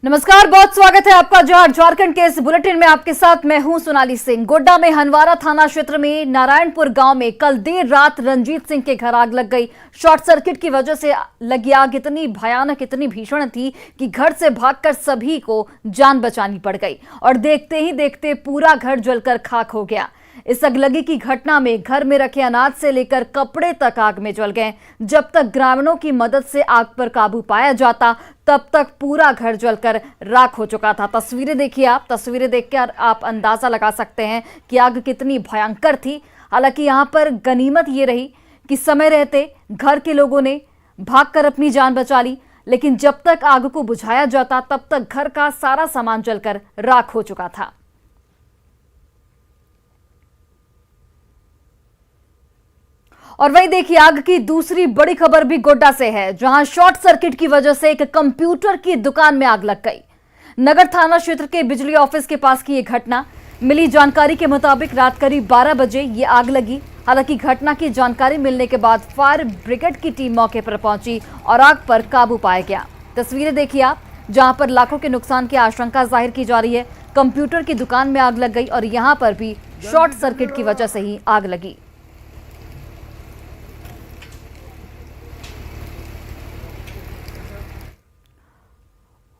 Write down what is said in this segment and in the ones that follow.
नमस्कार, बहुत स्वागत है आपका जोहार झारखंड के इस बुलेटिन में। आपके साथ मैं हूं सोनाली सिंह। गोड्डा में हनवारा थाना क्षेत्र में नारायणपुर गांव में कल देर रात रंजीत सिंह के घर आग लग गई। शॉर्ट सर्किट की वजह से लगी आग इतनी भयानक, इतनी भीषण थी कि घर से भागकर सभी को जान बचानी पड़ गई और देखते ही देखते पूरा घर जलकर खाक हो गया। इस अगलगी की घटना में घर में रखे अनाज से लेकर कपड़े तक आग में जल गए। जब तक ग्रामीणों की मदद से आग पर काबू पाया जाता तब तक पूरा घर जलकर राख हो चुका था। तस्वीरें देखिए आप, तस्वीरें देखकर आप अंदाजा लगा सकते हैं कि आग कितनी भयंकर थी। हालांकि यहां पर गनीमत ये रही कि समय रहते घर के लोगों ने भागकर अपनी जान बचा ली, लेकिन जब तक आग को बुझाया जाता तब तक घर का सारा सामान जलकर राख हो चुका था। और वहीं देखिए, आग की दूसरी बड़ी खबर भी गोड्डा से है, जहां शॉर्ट सर्किट की वजह से एक कंप्यूटर की दुकान में आग लग गई। नगर थाना क्षेत्र के बिजली ऑफिस के पास की यह घटना। मिली जानकारी के मुताबिक रात करीब 12 बजे ये आग लगी। हालांकि घटना की जानकारी मिलने के बाद फायर ब्रिगेड की टीम मौके पर पहुंची और आग पर काबू पाया गया। तस्वीरें देखिए आप, जहां पर लाखों के नुकसान की आशंका जाहिर की जा रही है। कंप्यूटर की दुकान में आग लग गई और यहां पर भी शॉर्ट सर्किट की वजह से ही आग लगी।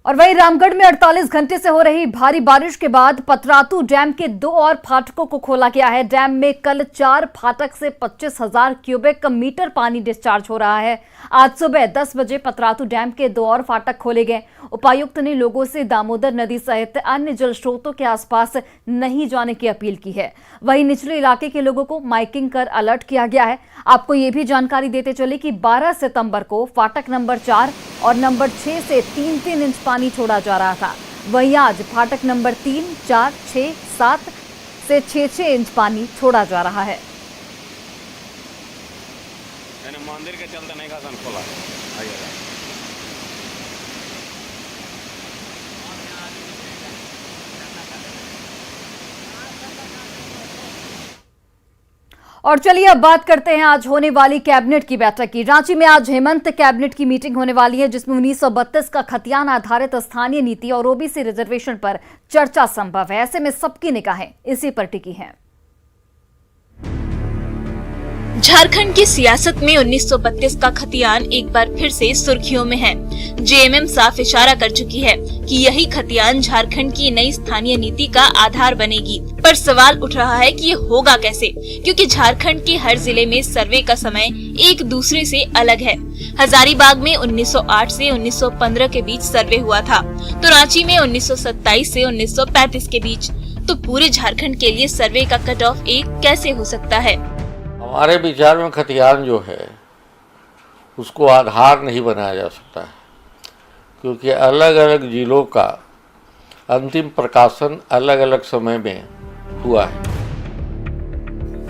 और वहीं रामगढ़ में 48 घंटे से हो रही भारी बारिश के बाद पतरातू डैम के 2 और फाटकों को खोला गया है। डैम में कल 4 फाटक से 25,000 क्यूबिक मीटर पानी डिस्चार्ज हो रहा है। आज सुबह 10 बजे पतरातू डैम के 2 और फाटक खोले गए। उपायुक्त ने लोगों से दामोदर नदी सहित अन्य जल स्रोतों के आसपास नहीं जाने की अपील की है। वहीं निचले इलाके के लोगों को माइकिंग कर अलर्ट किया गया है। आपको ये भी जानकारी देते चले कि 12 सितंबर को फाटक नंबर 4 और नंबर 6 से 3-3 इंच पानी छोड़ा जा रहा था। वहीं आज फाटक नंबर 3, 4, 6, 7 से 6-6 इंच पानी छोड़ा जा रहा है। मंदिर के चलते नहीं खासन खोला आइएगा। और चलिए अब बात करते हैं आज होने वाली कैबिनेट की बैठक की। रांची में आज हेमंत कैबिनेट की मीटिंग होने वाली है, जिसमें 1932 का खतियान आधारित स्थानीय नीति और ओबीसी रिजर्वेशन पर चर्चा संभव है। ऐसे में सबकी निगाहें इसी पर टिकी हैं। झारखंड की सियासत में 1932 का खतियान एक बार फिर से सुर्खियों में है। जेएमएम साफ इशारा कर चुकी है कि यही खतियान झारखंड की नई स्थानीय नीति का आधार बनेगी। पर सवाल उठ रहा है कि ये होगा कैसे, क्योंकि झारखंड के हर जिले में सर्वे का समय एक दूसरे से अलग है। हजारीबाग में 1908 से 1915 के बीच सर्वे हुआ था, तो रांची में 1927 से 1935 के बीच। तो पूरे झारखंड के लिए सर्वे का कट ऑफ एक कैसे हो सकता है? हमारे विचार में खतियान जो है उसको आधार नहीं बनाया जा सकता है, क्योंकि अलग अलग जिलों का अंतिम प्रकाशन अलग अलग समय में हुआ है।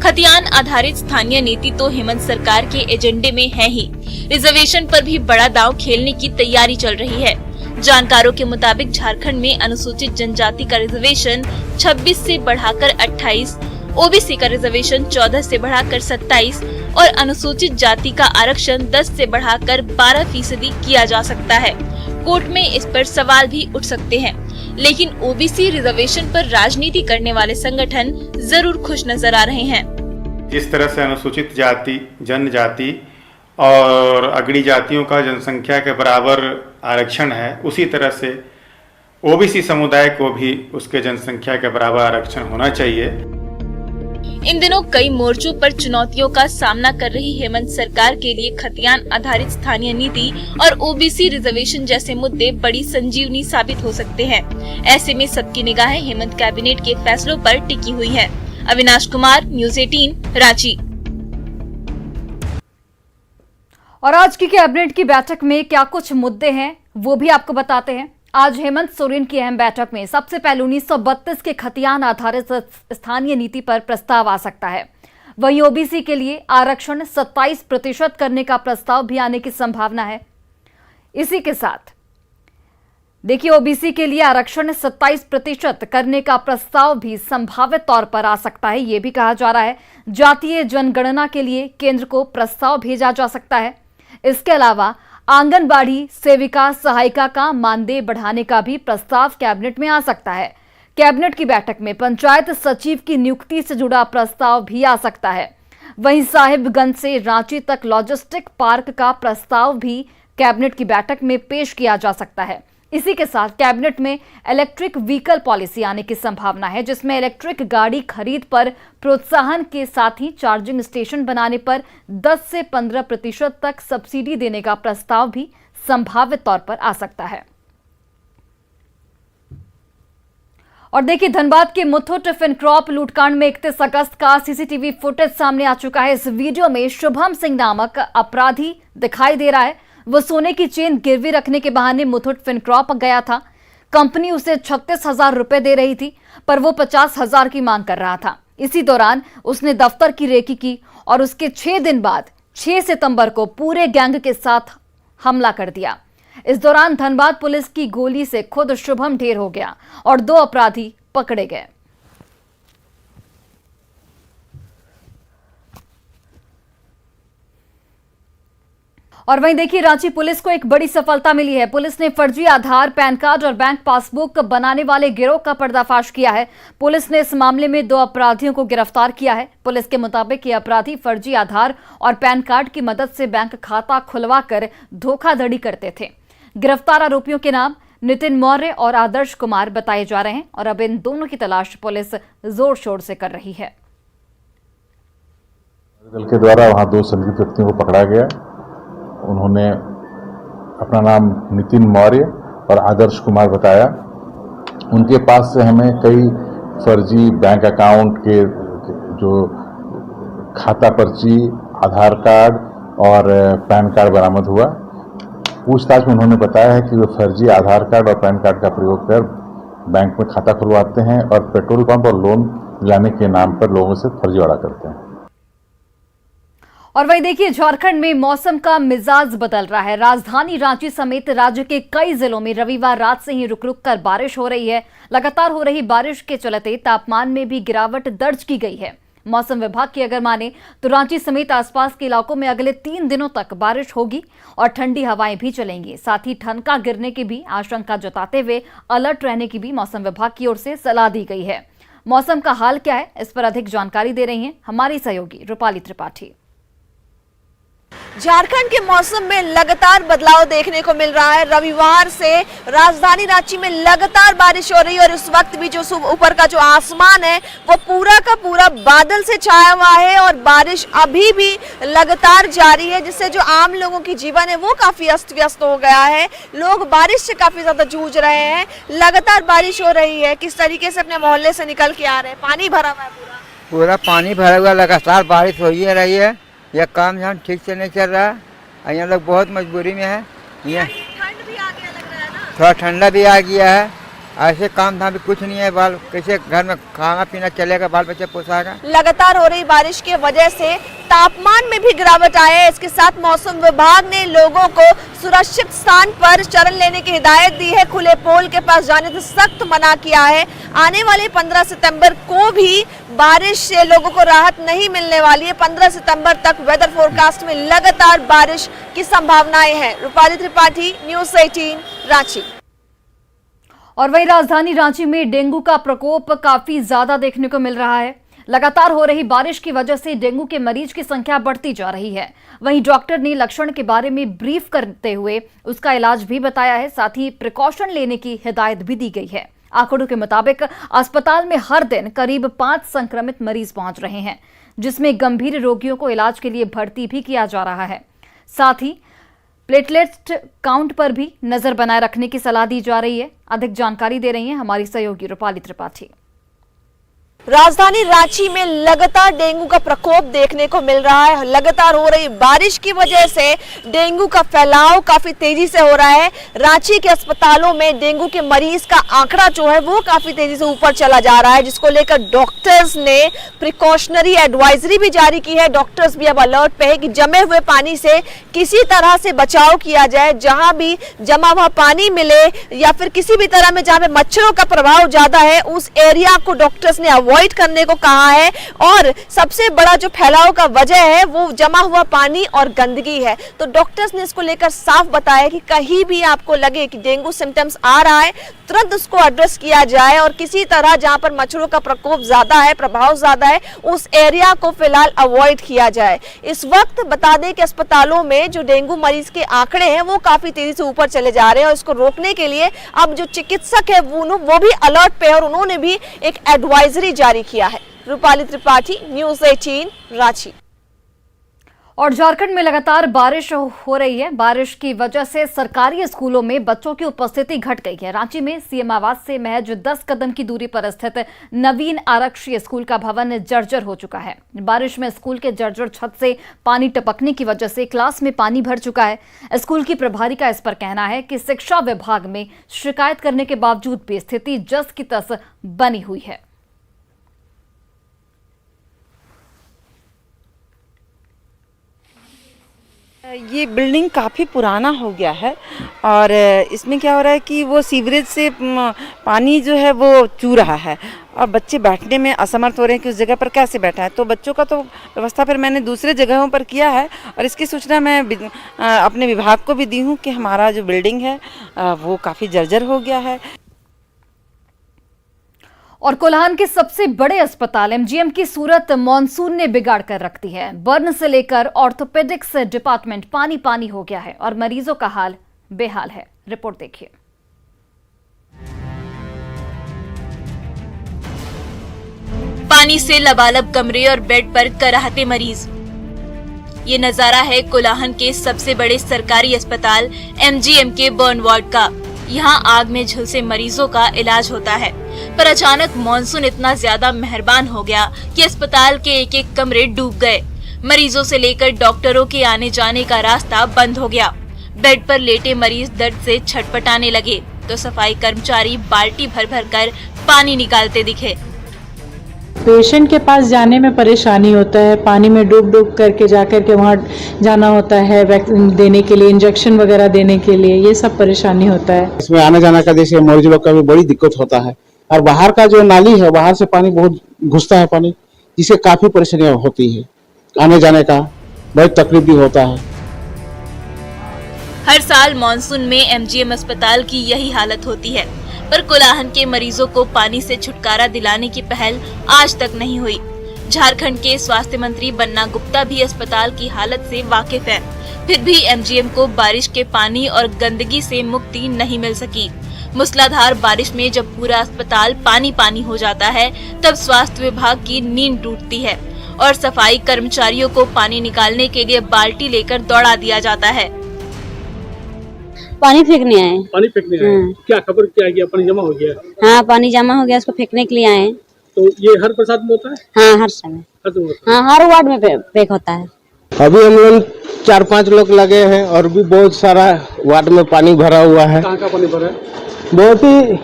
खतियान आधारित स्थानीय नीति तो हेमंत सरकार के एजेंडे में है ही। रिजर्वेशन पर भी बड़ा दांव खेलने की तैयारी चल रही है। जानकारों के मुताबिक झारखंड में अनुसूचित जनजाति का रिजर्वेशन 26 से बढ़ाकर 28, ओबीसी का रिजर्वेशन 14 से बढ़ाकर 27 और अनुसूचित जाति का आरक्षण 10 से बढ़ाकर 12% किया जा सकता है। कोर्ट में इस पर सवाल भी उठ सकते हैं, लेकिन ओबीसी रिजर्वेशन पर राजनीति करने वाले संगठन जरूर खुश नजर आ रहे हैं। जिस तरह से अनुसूचित जाति, जनजाति और अग्रणी जातियों का जनसंख्या के बराबर आरक्षण है, उसी तरह से ओबीसी समुदाय को भी उसके जनसंख्या के बराबर आरक्षण होना चाहिए। इन दिनों कई मोर्चों पर चुनौतियों का सामना कर रही हेमंत सरकार के लिए खतियान आधारित स्थानीय नीति और ओबीसी रिजर्वेशन जैसे मुद्दे बड़ी संजीवनी साबित हो सकते हैं। ऐसे में सबकी निगाहें हेमंत कैबिनेट के फैसलों पर टिकी हुई हैं। अविनाश कुमार, न्यूज़ 18, रांची। और आज की कैबिनेट की बैठक में क्या कुछ मुद्दे हैं वो भी आपको बताते हैं। आज हेमंत सोरेन की अहम बैठक में सबसे पहले 1932 के खतियान आधारित स्थानीय नीति पर प्रस्ताव आ सकता है। वहीं ओबीसी के लिए आरक्षण 27% करने का प्रस्ताव भी आने की संभावना है। इसी के साथ देखिए, ओबीसी के लिए आरक्षण 27% करने का प्रस्ताव भी संभावित तौर पर आ सकता है। यह भी कहा जा रहा है जातीय जनगणना के लिए केंद्र को प्रस्ताव भेजा जा सकता है। इसके अलावा आंगनबाड़ी सेविका सहायिका का मानदेय बढ़ाने का भी प्रस्ताव कैबिनेट में आ सकता है। कैबिनेट की बैठक में पंचायत सचिव की नियुक्ति से जुड़ा प्रस्ताव भी आ सकता है। वहीं साहिबगंज से रांची तक लॉजिस्टिक पार्क का प्रस्ताव भी कैबिनेट की बैठक में पेश किया जा सकता है। इसी के साथ कैबिनेट में इलेक्ट्रिक व्हीकल पॉलिसी आने की संभावना है, जिसमें इलेक्ट्रिक गाड़ी खरीद पर प्रोत्साहन के साथ ही चार्जिंग स्टेशन बनाने पर 10 से 15% तक सब्सिडी देने का प्रस्ताव भी संभावित तौर पर आ सकता है। और देखिए, धनबाद के मुथुट फिनक्रॉप लूटकांड में 31 अगस्त का सीसीटीवी फुटेज सामने आ चुका है। इस वीडियो में शुभम सिंह नामक अपराधी दिखाई दे रहा है। वो सोने की चेन गिरवी रखने के बहाने मुथुट फिनक्रॉप गया था। कंपनी उसे 36,000 रुपए दे रही थी, पर वो 50,000 की मांग कर रहा था। इसी दौरान उसने दफ्तर की रेकी की और उसके 6 दिन बाद 6 सितंबर को पूरे गैंग के साथ हमला कर दिया। इस दौरान धनबाद पुलिस की गोली से खुद शुभम ढेर हो गया और 2 अपराधी पकड़े गए। और वहीं देखिए, रांची पुलिस को एक बड़ी सफलता मिली है। पुलिस ने फर्जी आधार, पैन कार्ड और बैंक पासबुक बनाने वाले गिरोह का पर्दाफाश किया है। पुलिस ने इस मामले में 2 अपराधियों को गिरफ्तार किया है। पुलिस के मुताबिक ये अपराधी फर्जी आधार और पैन कार्ड की मदद से बैंक खाता खुलवाकर धोखाधड़ी करते थे। गिरफ्तार आरोपियों के नाम नितिन मौर्य और आदर्श कुमार बताए जा रहे हैं और अब इन दोनों की तलाश पुलिस जोर शोर से कर रही है। दल के द्वारा वहां 2 संदिग्ध व्यक्तियों को पकड़ा गया। उन्होंने अपना नाम नितिन मौर्य और आदर्श कुमार बताया। उनके पास से हमें कई फर्जी बैंक अकाउंट के जो खाता पर्ची, आधार कार्ड और पैन कार्ड बरामद हुआ। पूछताछ में उन्होंने बताया है कि वे फर्जी आधार कार्ड और पैन कार्ड का प्रयोग कर बैंक में खाता खुलवाते हैं और पेट्रोल पंप और लोन दिलाने के नाम पर लोगों से फर्जीवाड़ा करते हैं। और वहीं देखिए, झारखंड में मौसम का मिजाज बदल रहा है। राजधानी रांची समेत राज्य के कई जिलों में रविवार रात से ही रुक रुक कर बारिश हो रही है। लगातार हो रही बारिश के चलते तापमान में भी गिरावट दर्ज की गई है। मौसम विभाग की अगर माने तो रांची समेत आसपास के इलाकों में अगले 3 दिनों तक बारिश होगी और ठंडी हवाएं भी चलेंगी। साथ ही ठनका गिरने की भी आशंका जताते हुए अलर्ट रहने की भी मौसम विभाग की ओर से सलाह दी गई है। मौसम का हाल क्या है, इस पर अधिक जानकारी दे रही हैं हमारी सहयोगी रूपाली त्रिपाठी। झारखंड के मौसम में लगातार बदलाव देखने को मिल रहा है। रविवार से राजधानी रांची में लगातार बारिश हो रही है और इस वक्त भी जो ऊपर का जो आसमान है वो पूरा का पूरा बादल से छाया हुआ है और बारिश अभी भी लगातार जारी है, जिससे जो आम लोगों की जीवन है वो काफी अस्त व्यस्त हो गया है। लोग बारिश से काफी ज्यादा जूझ रहे हैं। लगातार बारिश हो रही है। किस तरीके से अपने मोहल्ले से निकल के आ रहे हैं? पानी भरा हुआ है पूरा पानी भरा हुआ, लगातार बारिश हो ही रही है। यह काम यहाँ ठीक से नहीं चल रहा है। यहाँ लोग बहुत मजबूरी में है। ये ठंड भी आ गया लग रहा है ना? थोड़ा ठंडा भी आ गया है। ऐसे काम धाम भी कुछ नहीं है। बाल कैसे घर में खाना पीना चलेगा, बाल बच्चे पोसाएगा। लगातार हो रही बारिश की वजह से तापमान में भी गिरावट आई है। इसके साथ मौसम विभाग ने लोगों को सुरक्षित स्थान पर शरण लेने की हिदायत दी है। खुले पोल के पास जाने से सख्त मना किया है। आने वाले 15 सितंबर को भी बारिश से लोगों को राहत नहीं मिलने वाली है। 15 सितंबर तक वेदर फोरकास्ट में लगातार बारिश की संभावनाएं हैं। रूपाली त्रिपाठी, न्यूज़ 18 रांची। और वहीं राजधानी रांची में डेंगू का प्रकोप काफी ज्यादा देखने को मिल रहा है। लगातार हो रही बारिश की वजह से डेंगू के मरीज की संख्या बढ़ती जा रही है। वहीं डॉक्टर ने लक्षण के बारे में ब्रीफ करते हुए उसका इलाज भी बताया है। साथ ही प्रिकॉशन लेने की हिदायत भी दी गई है। आंकड़ों के मुताबिक अस्पताल में हर दिन करीब 5 संक्रमित मरीज पहुंच रहे हैं, जिसमें गंभीर रोगियों को इलाज के लिए भर्ती भी किया जा रहा है। साथ ही प्लेटलेट काउंट पर भी नजर बनाए रखने की सलाह दी जा रही है। अधिक जानकारी दे रही हैं हमारी सहयोगी रूपाली त्रिपाठी। राजधानी रांची में लगातार डेंगू का प्रकोप देखने को मिल रहा है। लगातार हो रही बारिश की वजह से डेंगू का फैलाव काफी तेजी से हो रहा है। रांची के अस्पतालों में डेंगू के मरीज का आंकड़ा जो है वो काफी तेजी से ऊपर चला जा रहा है, जिसको लेकर डॉक्टर्स ने प्रिकॉशनरी एडवाइजरी भी जारी की है। डॉक्टर्स भी अब अलर्ट पे है कि जमे हुए पानी से किसी तरह से बचाव किया जाए। जहां भी जमा हुआ पानी मिले या फिर किसी भी तरह में जहां पे मच्छरों का प्रभाव ज्यादा है उस एरिया को डॉक्टर्स ने अवॉइड करने को कहा है। और सबसे बड़ा जो फैलाव का वजह है वो जमा हुआ पानी और गंदगी है। तो डॉक्टर्स ने इसको लेकर साफ बताया कि कहीं भी आपको लगे कि डेंगू सिम्टम्स आ रहा है, तुरंत उसको एड्रेस किया जाए और किसी तरह जहां पर मच्छरों का प्रकोप ज्यादा है, प्रभाव ज्यादा है, उस एरिया को फिलहाल अवॉइड किया जाए। इस वक्त बता दें कि अस्पतालों में जो डेंगू मरीज के आंकड़े हैं वो काफी तेजी से ऊपर चले जा रहे हैं और इसको रोकने के लिए अब जो चिकित्सक है वो भी अलर्ट पे है और उन्होंने भी एक एडवाइजरी जारी किया है। रूपाली त्रिपाठी, न्यूज़ 18, रांची। और झारखंड में लगातार बारिश हो रही है। बारिश की वजह से सरकारी स्कूलों में बच्चों की उपस्थिति घट गई है। रांची में सीएम आवास से महज 10 कदम की दूरी पर स्थित नवीन आरक्षी स्कूल का भवन जर्जर हो चुका है। बारिश में स्कूल के जर्जर छत से पानी टपकने की वजह से क्लास में पानी भर चुका है। स्कूल की प्रभारी का इस पर कहना है कि शिक्षा विभाग में शिकायत करने के बावजूद भी स्थिति जस की तस बनी हुई है। ये बिल्डिंग काफ़ी पुराना हो गया है और इसमें क्या हो रहा है कि वो सीवरेज से पानी जो है वो चू रहा है और बच्चे बैठने में असमर्थ हो रहे हैं कि उस जगह पर कैसे बैठा है। तो बच्चों का तो व्यवस्था फिर मैंने दूसरे जगहों पर किया है और इसकी सूचना मैं अपने विभाग को भी दी हूँ कि हमारा जो बिल्डिंग है वो काफ़ी जर्जर हो गया है। और कोल्हान के सबसे बड़े अस्पताल एमजीएम की सूरत मॉनसून ने बिगाड़ कर रख दी है। बर्न से लेकर ऑर्थोपेडिक्स डिपार्टमेंट पानी पानी हो गया है और मरीजों का हाल बेहाल है। रिपोर्ट देखिए। पानी से लबालब कमरे और बेड पर कराहते मरीज। ये नजारा है कोल्हान के सबसे बड़े सरकारी अस्पताल एमजीएम के बर्न वार्ड का। यहाँ आग में झुलसे मरीजों का इलाज होता है, पर अचानक मॉनसून इतना ज्यादा मेहरबान हो गया कि अस्पताल के एक एक कमरे डूब गए। मरीजों से लेकर डॉक्टरों के आने जाने का रास्ता बंद हो गया। बेड पर लेटे मरीज दर्द से छटपटाने लगे तो सफाई कर्मचारी बाल्टी भर भर कर पानी निकालते दिखे। पेशेंट के पास जाने में परेशानी होता है, पानी में डूब करके जाकर के वहाँ जाना होता है वैक्सीन देने के लिए, इंजेक्शन वगैरह देने के लिए, ये सब परेशानी होता है। इसमें आने जाने का जैसे मरीज लोग का भी बड़ी दिक्कत होता है और बाहर का जो नाली है बाहर से पानी बहुत घुसता है पानी, जिससे काफी परेशानियां होती है, आने जाने का बहुत तकलीफ भी होता है। हर साल मॉनसून में एमजीएम अस्पताल की यही हालत होती है, पर कोल्हान के मरीजों को पानी से छुटकारा दिलाने की पहल आज तक नहीं हुई। झारखंड के स्वास्थ्य मंत्री बन्ना गुप्ता भी अस्पताल की हालत से वाकिफ है, फिर भी एमजीएम को बारिश के पानी और गंदगी से मुक्ति नहीं मिल सकी। मूसलाधार बारिश में जब पूरा अस्पताल पानी पानी हो जाता है तब स्वास्थ्य विभाग की नींद टूटती है और सफाई कर्मचारियों को पानी निकालने के लिए बाल्टी लेकर दौड़ा दिया जाता है। पानी फेंकने आए। पानी फेंकने आए? क्या खबर क्या है? पानी जमा हो गया? हाँ, पानी जमा हो गया, उसको फेंकने के लिए आए। तो ये हर बरसात में होता है? हाँ, हर समय। हाँ, हर वार्ड में फेंक होता है। अभी हम लोग 4-5 लोग लगे हैं और भी बहुत सारा वार्ड में पानी भरा हुआ है। कहाँ का पानी भरा है? बहुत ही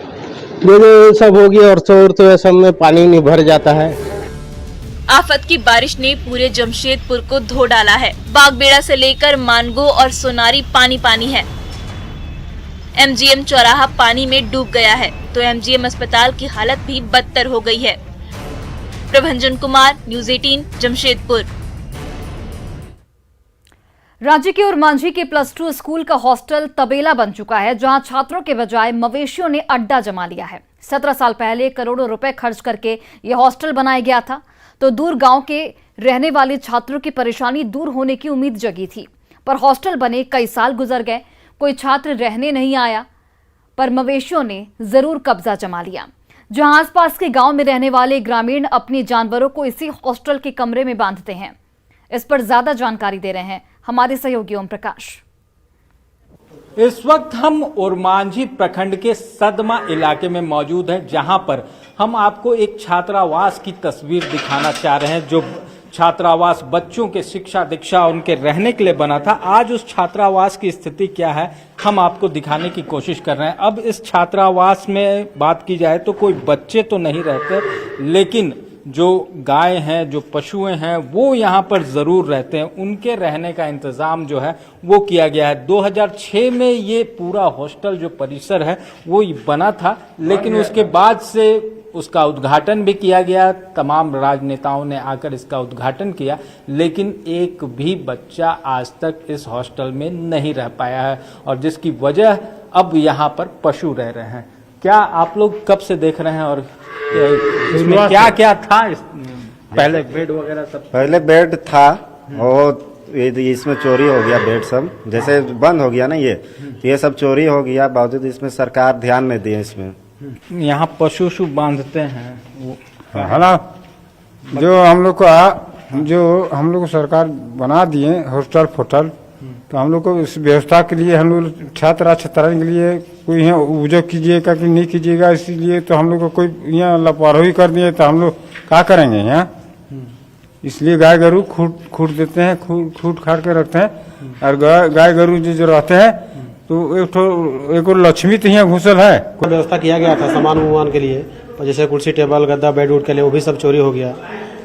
जो सब हो गया और सब में पानी नहीं भर जाता है। आफत की बारिश ने पूरे जमशेदपुर को धो डाला है। बागबेड़ा से लेकर मानगो और सोनारी पानी पानी है। एमजीएम चौराहा पानी में डूब गया है तो एमजीएम अस्पताल की हालत भी बदतर हो गई है। प्रभंजन कुमार, न्यूज़ 18, जमशेदपुर। रांची के उरमांझी के +2 स्कूल का हॉस्टल तबेला बन चुका है, जहां छात्रों के बजाय मवेशियों ने अड्डा जमा लिया है। 17 साल पहले करोड़ों रुपए खर्च करके यह हॉस्टल बनाया गया था तो दूर गांव के रहने वाले छात्रों की परेशानी दूर होने की उम्मीद जगी थी, पर हॉस्टल बने कई साल गुजर गए, कोई छात्र रहने नहीं आया, पर मवेशियों ने जरूर कब्जा जमा लिया। जहां आसपास के गांव में रहने वाले ग्रामीण अपने जानवरों को इसी हॉस्टल के कमरे में बांधते हैं। इस पर ज्यादा जानकारी दे रहे हैं हमारे सहयोगी ओम प्रकाश। इस वक्त हम उरमांझी प्रखंड के सदमा इलाके में मौजूद हैं, जहां पर हम आपको एक छात्रावास की तस्वीर दिखाना चाह रहे हैं, जो छात्रावास बच्चों के शिक्षा दीक्षा उनके रहने के लिए बना था। आज उस छात्रावास की स्थिति क्या है हम आपको दिखाने की कोशिश कर रहे हैं। अब इस छात्रावास में बात की जाए तो कोई बच्चे तो नहीं रहते, लेकिन जो गाय हैं, जो पशुएं हैं, वो यहाँ पर ज़रूर रहते हैं। उनके रहने का इंतज़ाम जो है वो किया गया है। 2006 में ये पूरा हॉस्टल जो परिसर है वो बना था, लेकिन उसके बाद से उसका उद्घाटन भी किया गया। तमाम राजनेताओं ने आकर इसका उद्घाटन किया, लेकिन एक भी बच्चा आज तक इस हॉस्टल में नहीं रह पाया है, और जिसकी वजह अब यहाँ पर पशु रह रहे हैं। क्या आप लोग कब से देख रहे हैं और इसमें क्या क्या था? पहले बेड वगैरह सब पहले बेड था और इसमें चोरी हो गया बेड सब, जैसे बंद हो गया ना ये, तो ये सब चोरी हो गया। बावजूद इसमें सरकार ध्यान नहीं दी इसमें। यहाँ पशु बांधते हैं है ना, जो हम लोग को सरकार बना दिए हॉस्टल फोटल, तो हम लोग को इस व्यवस्था के लिए हम लोग छात्रा के लिए कोई यहाँ उपयोग कीजिएगा कि नहीं कीजिएगा, इसीलिए तो हम लोग को कोई यहाँ लापरवाही कर दिए, तो हम लोग क्या करेंगे यहाँ। इसलिए गाय गरु खूट देते हैं, खूट खाट के रखते हैं, और गाय गरु जो रहते हैं तो एक लक्ष्मी तो यहाँ घुसल है। कोई व्यवस्था किया गया था सामान वामान के लिए, जैसे कुर्सी टेबल गद्दा बेड उड के लिए, वो भी सब चोरी हो गया।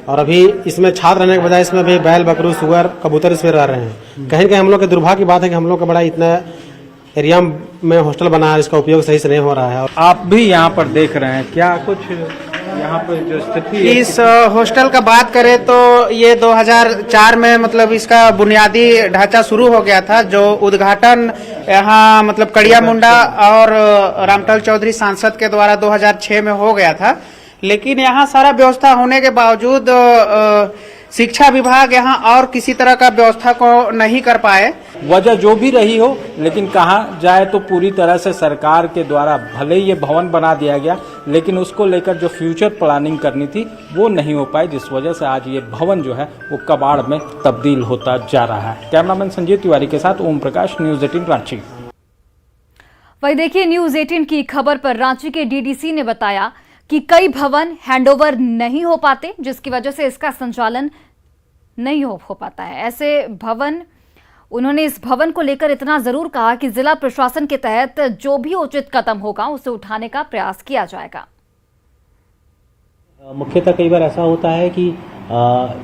और अभी इसमें छात्र रहने के बजाय इसमें भी बैल बकरू सुअर कबूतर इसमें रह रहे हैं। कहीं कहीं हम लोग के दुर्भाग्य की बात है कि हम लोग का बड़ा इतना एरिया में हॉस्टल बना है, इसका उपयोग सही से नहीं हो रहा है। आप भी यहाँ पर देख रहे हैं, क्या कुछ यहाँ पर जो स्थिति इस हॉस्टल का बात करें तो ये 2004 में मतलब इसका बुनियादी ढांचा शुरू हो गया था, जो उद्घाटन यहाँ मतलब कड़िया मुंडा और रामटल चौधरी सांसद के द्वारा 2006 में हो गया था। लेकिन यहाँ सारा व्यवस्था होने के बावजूद शिक्षा विभाग यहाँ और किसी तरह का व्यवस्था को नहीं कर पाए। वजह जो भी रही हो, लेकिन कहा जाए तो पूरी तरह से सरकार के द्वारा भले ही ये भवन बना दिया गया, लेकिन उसको लेकर जो फ्यूचर प्लानिंग करनी थी वो नहीं हो पाई, जिस वजह से आज ये भवन जो है वो कबाड़ में तब्दील होता जा रहा है। कैमरामैन संजीव तिवारी के साथ ओम प्रकाश, न्यूज 18 रांची। वही देखिए, न्यूज 18 की खबर पर रांची के डीडीसी ने बताया कि कई भवन हैंडओवर नहीं हो पाते, जिसकी वजह से इसका संचालन नहीं हो पाता है। ऐसे भवन, उन्होंने इस भवन को लेकर इतना जरूर कहा कि जिला प्रशासन के तहत जो भी उचित कदम होगा उसे उठाने का प्रयास किया जाएगा। मुख्यतः कई बार ऐसा होता है कि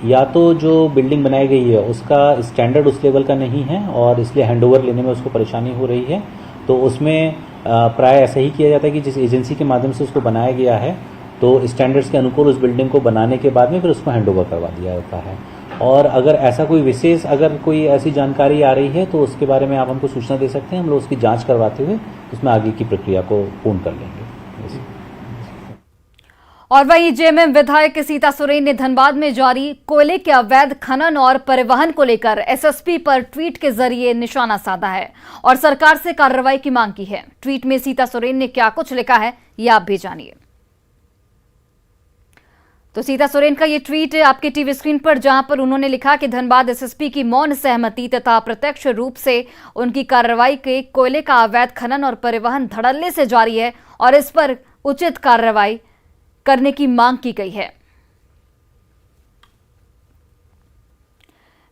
या तो जो बिल्डिंग बनाई गई है उसका स्टैंडर्ड उस लेवल का नहीं है और इसलिए हैंडओवर लेने में उसको परेशानी हो रही है, तो उसमें प्राय ऐसा ही किया जाता है कि जिस एजेंसी के माध्यम से उसको बनाया गया है तो स्टैंडर्ड्स के अनुकूल उस बिल्डिंग को बनाने के बाद में फिर उसको हैंडओवर करवा दिया जाता है। और अगर ऐसा कोई विशेष अगर कोई ऐसी जानकारी आ रही है तो उसके बारे में आप हमको सूचना दे सकते हैं, हम लोग उसकी जांच करवाते हुए उसमें आगे की प्रक्रिया को पूर्ण कर लेंगे। और वहीं जेएमएम विधायक सीता सोरेन ने धनबाद में जारी कोयले के अवैध खनन और परिवहन को लेकर एसएसपी पर ट्वीट के जरिए निशाना साधा है और सरकार से कार्रवाई की मांग की है। ट्वीट में सीता सोरेन ने क्या कुछ लिखा है, ये आप भी जानिए। तो सीता सोरेन का ये ट्वीट आपके टीवी स्क्रीन पर, जहां पर उन्होंने लिखा कि धनबाद एसएसपी की मौन सहमति तथा प्रत्यक्ष रूप से उनकी कार्रवाई के कोयले का अवैध खनन और परिवहन धड़ल्ले से जारी है और इस पर उचित कार्रवाई करने की मांग की गई है।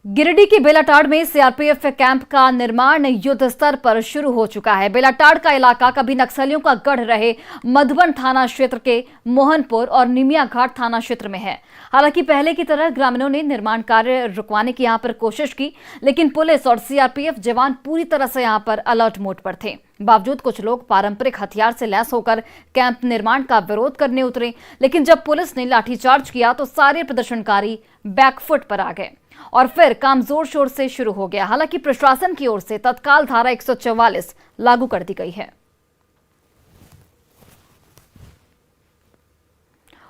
गिरिडीह की बेलाटाड़ में सीआरपीएफ कैंप का निर्माण युद्ध स्तर पर शुरू हो चुका है। बेलाटाड़ का इलाका कभी नक्सलियों का गढ़ रहे मधुबन थाना क्षेत्र के मोहनपुर और निमिया घाट थाना क्षेत्र में है। हालांकि पहले की तरह ग्रामीणों ने निर्माण कार्य रुकवाने की यहां पर कोशिश की, लेकिन पुलिस और सीआरपीएफ जवान पूरी तरह से यहां पर अलर्ट मोड पर थे। बावजूद कुछ लोग पारंपरिक हथियार से लैस होकर कैंप निर्माण का विरोध करने उतरे, लेकिन जब पुलिस ने लाठीचार्ज किया तो सारे प्रदर्शनकारी बैकफुट पर आ गए और फिर काम जोर शोर से शुरू हो गया। हालांकि प्रशासन की ओर से तत्काल धारा 144 लागू कर दी गई है।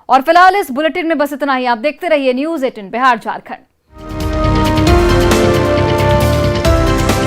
और फिलहाल इस बुलेटिन में बस इतना ही। आप देखते रहिए न्यूज 18 बिहार झारखंड।